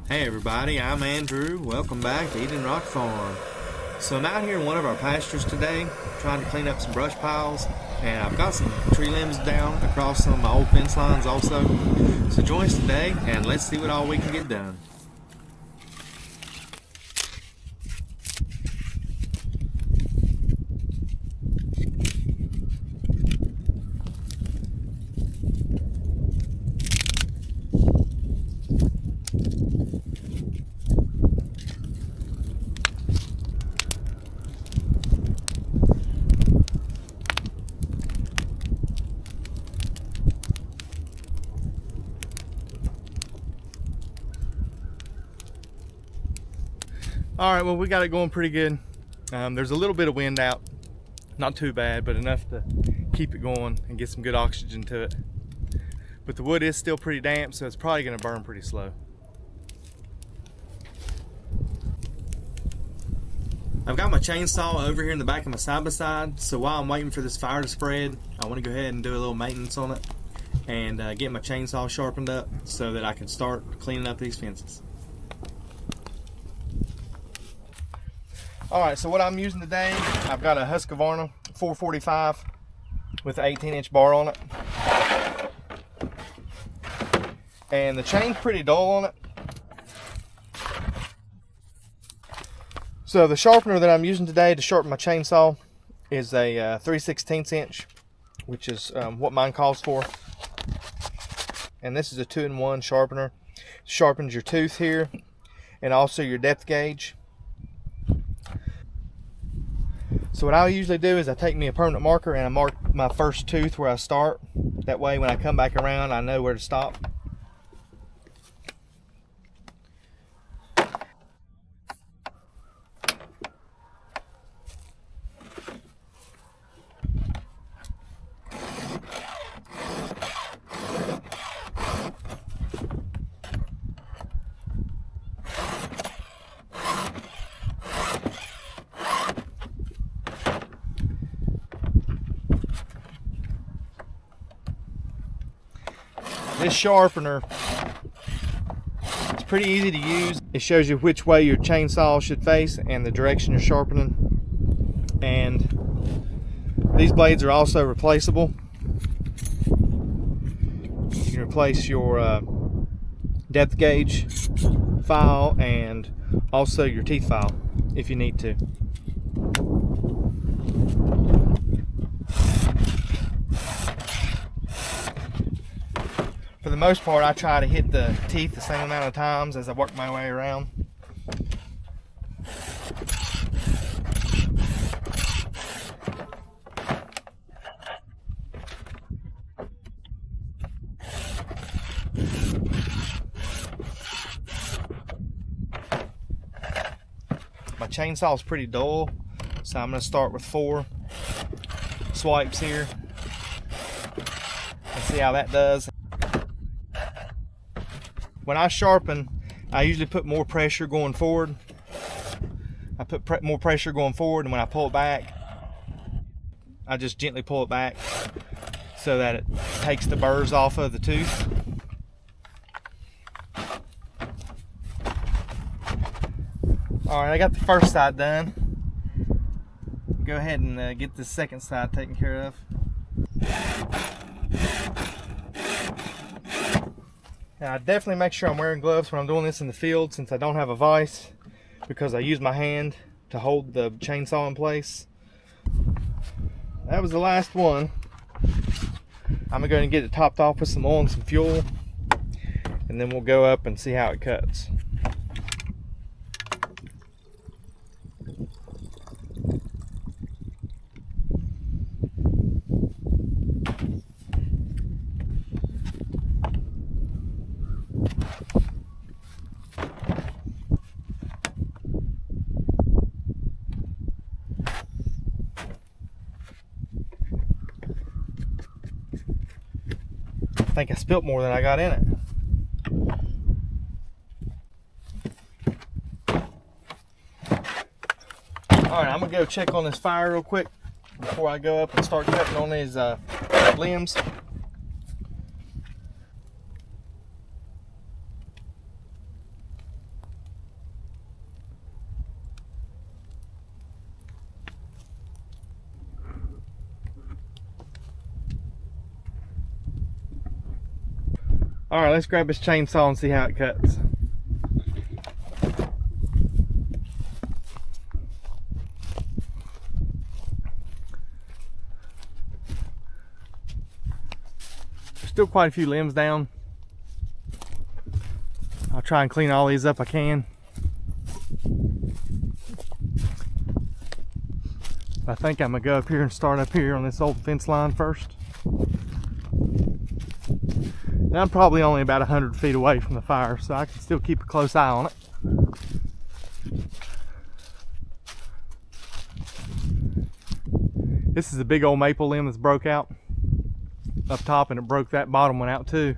Hey everybody, I'm Andrew. Welcome back to edenrocfarm. So I'm out here in one of our pastures today, trying to clean up some brush piles, and I've got some tree limbs down across some of my old fence lines also. So join us today, and let's see what all we can get done. All right, well, we got it going pretty good. There's a little bit of wind out, not too bad, but enough to keep it going and get some good oxygen to it. But the wood is still pretty damp, so it's probably gonna burn pretty slow. I've got my chainsaw over here in the back of my side-by-side, so while I'm waiting for this fire to spread, I want to go ahead and do a little maintenance on it and get my chainsaw sharpened up so that I can start cleaning up these fences. Alright, so what I'm using today, I've got a Husqvarna 445 with an 18-inch bar on it. And the chain's pretty dull on it. So the sharpener that I'm using today to sharpen my chainsaw is a 3/16 inch, which is what mine calls for. And this is a 2-in-1 sharpener. It sharpens your tooth here and also your depth gauge. So what I usually do is I take me a permanent marker and I mark my first tooth where I start. That way when I come back around, I know where to stop. This sharpener, it's pretty easy to use. It shows you which way your chainsaw should face and the direction you're sharpening. And these blades are also replaceable. You can replace your depth gauge file and also your teeth file if you need to. For the most part, I try to hit the teeth the same amount of times as I work my way around. My chainsaw is pretty dull, so I'm going to start with 4 swipes here and see how that does. When I sharpen, I usually put more pressure going forward. I put more pressure going forward, and when I pull it back, I just gently pull it back so that it takes the burrs off of the tooth. Alright, I got the first side done. Go ahead and get the second side taken care of. Now, I definitely make sure I'm wearing gloves when I'm doing this in the field, since I don't have a vise, because I use my hand to hold the chainsaw in place. That was the last one. I'm going to get it topped off with some oil and some fuel, and then we'll go up and see how it cuts. I think I spilt more than I got in it. Alright, I'm going to go check on this fire real quick before I go up and start cutting on these limbs. All right, let's grab this chainsaw and see how it cuts. There's still quite a few limbs down. I'll try and clean all these up I can. I think I'm gonna go up here and start up here on this old fence line first. And I'm probably only about 100 feet away from the fire, so I can still keep a close eye on it. This is a big old maple limb that's broke out up top, and it broke that bottom one out too.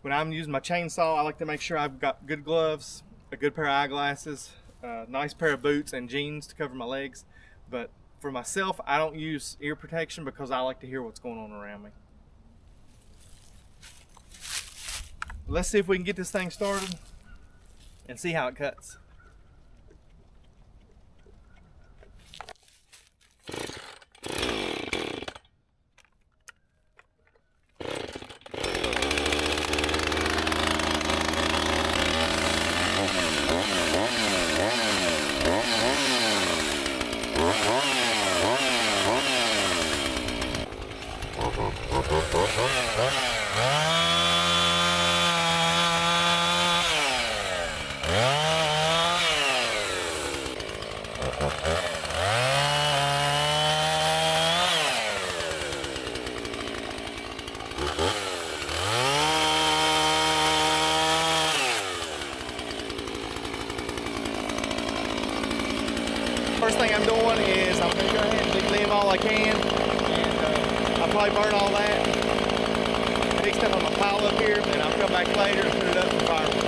When I'm using my chainsaw, I like to make sure I've got good gloves, a good pair of eyeglasses, a nice pair of boots and jeans to cover my legs. But for myself, I don't use ear protection because I like to hear what's going on around me. Let's see if we can get this thing started and see how it cuts. First thing I'm doing is I'm going to go ahead and leave all I can, and I'll probably burn all that mixed up on my pile up here, and I'll come back later and put it up for firewood.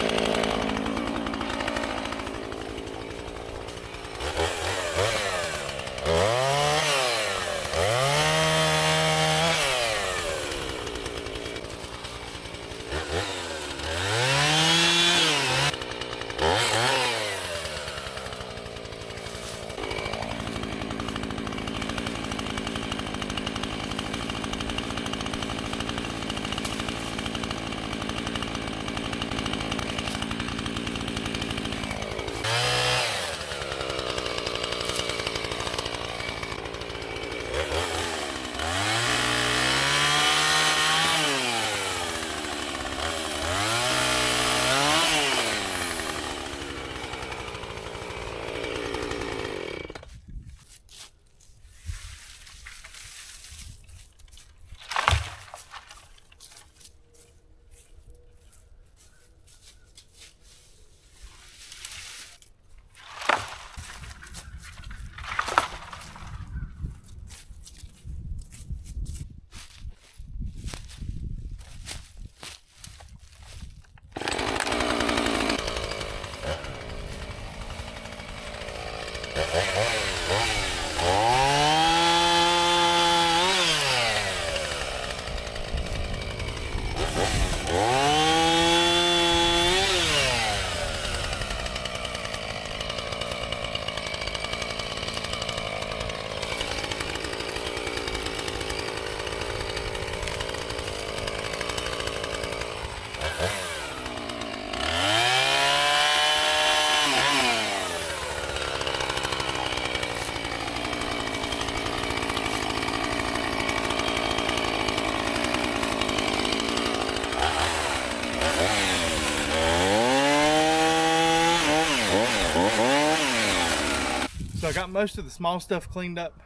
So I got most of the small stuff cleaned up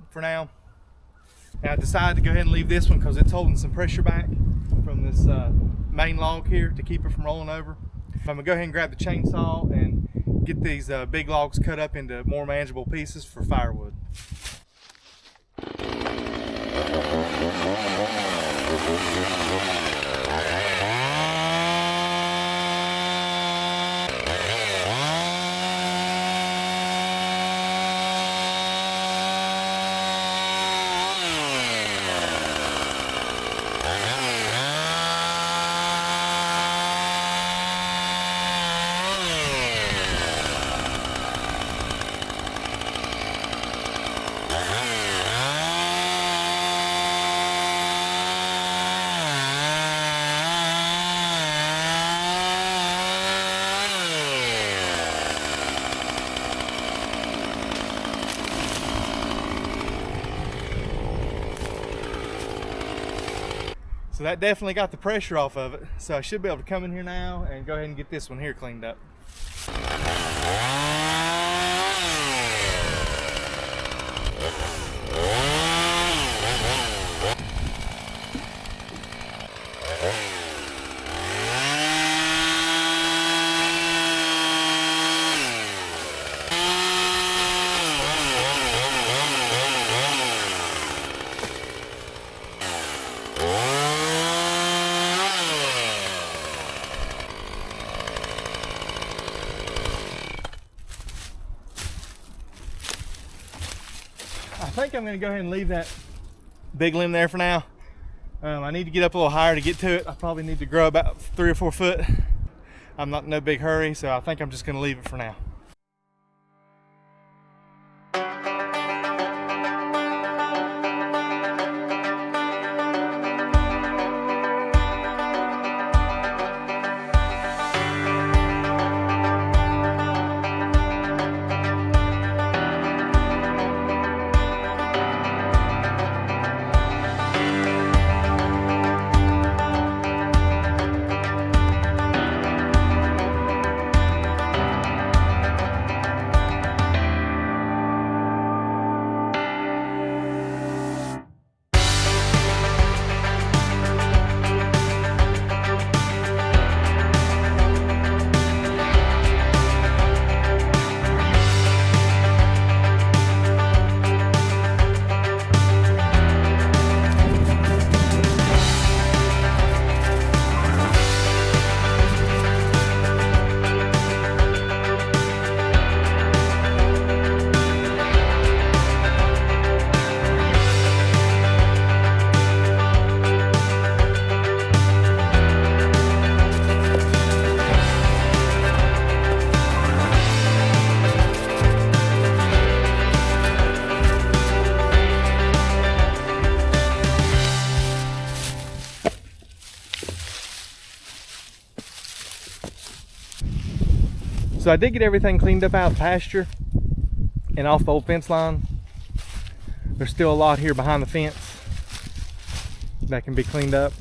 for now. And I decided to go ahead and leave this one because it's holding some pressure back from this main log here to keep it from rolling over. I'm gonna go ahead and grab the chainsaw and get these big logs cut up into more manageable pieces for firewood. So that definitely got the pressure off of it. So I should be able to come in here now and go ahead and get this one here cleaned up. I think I'm going to go ahead and leave that big limb there for now. I need to get up a little higher to get to it. I probably need to grow about 3 or 4 foot. I'm not in no big hurry, so I think I'm just going to leave it for now. So I did get everything cleaned up out of the pasture and off the old fence line. There's still a lot here behind the fence that can be cleaned up.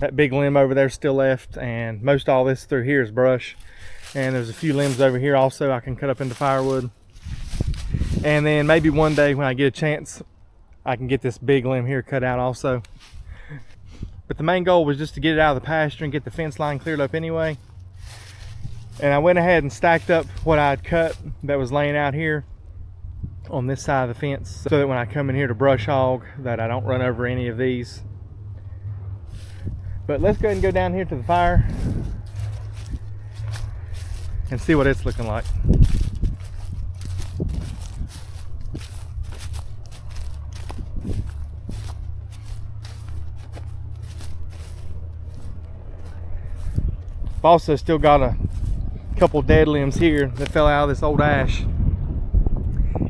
That big limb over there is still left, and most all this through here is brush. And there's a few limbs over here also I can cut up into firewood. And then maybe one day when I get a chance, I can get this big limb here cut out also. But the main goal was just to get it out of the pasture and get the fence line cleared up anyway. And I went ahead and stacked up what I'd cut that was laying out here on this side of the fence, so that when I come in here to brush hog, that I don't run over any of these. But let's go ahead and go down here to the fire and see what it's looking like. I've also still got a couple dead limbs here that fell out of this old ash.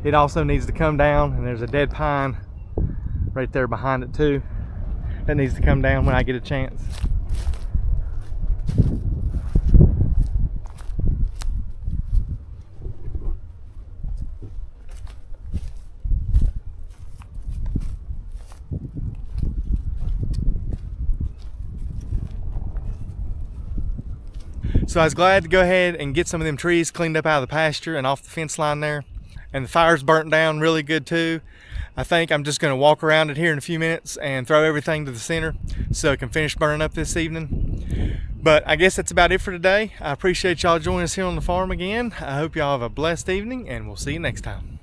It also needs to come down, and there's a dead pine right there behind it too. That needs to come down when I get a chance. So I was glad to go ahead and get some of them trees cleaned up out of the pasture and off the fence line there. And the fire's burnt down really good too. I think I'm just gonna walk around it here in a few minutes and throw everything to the center so it can finish burning up this evening. But I guess that's about it for today. I appreciate y'all joining us here on the farm again. I hope y'all have a blessed evening, and we'll see you next time.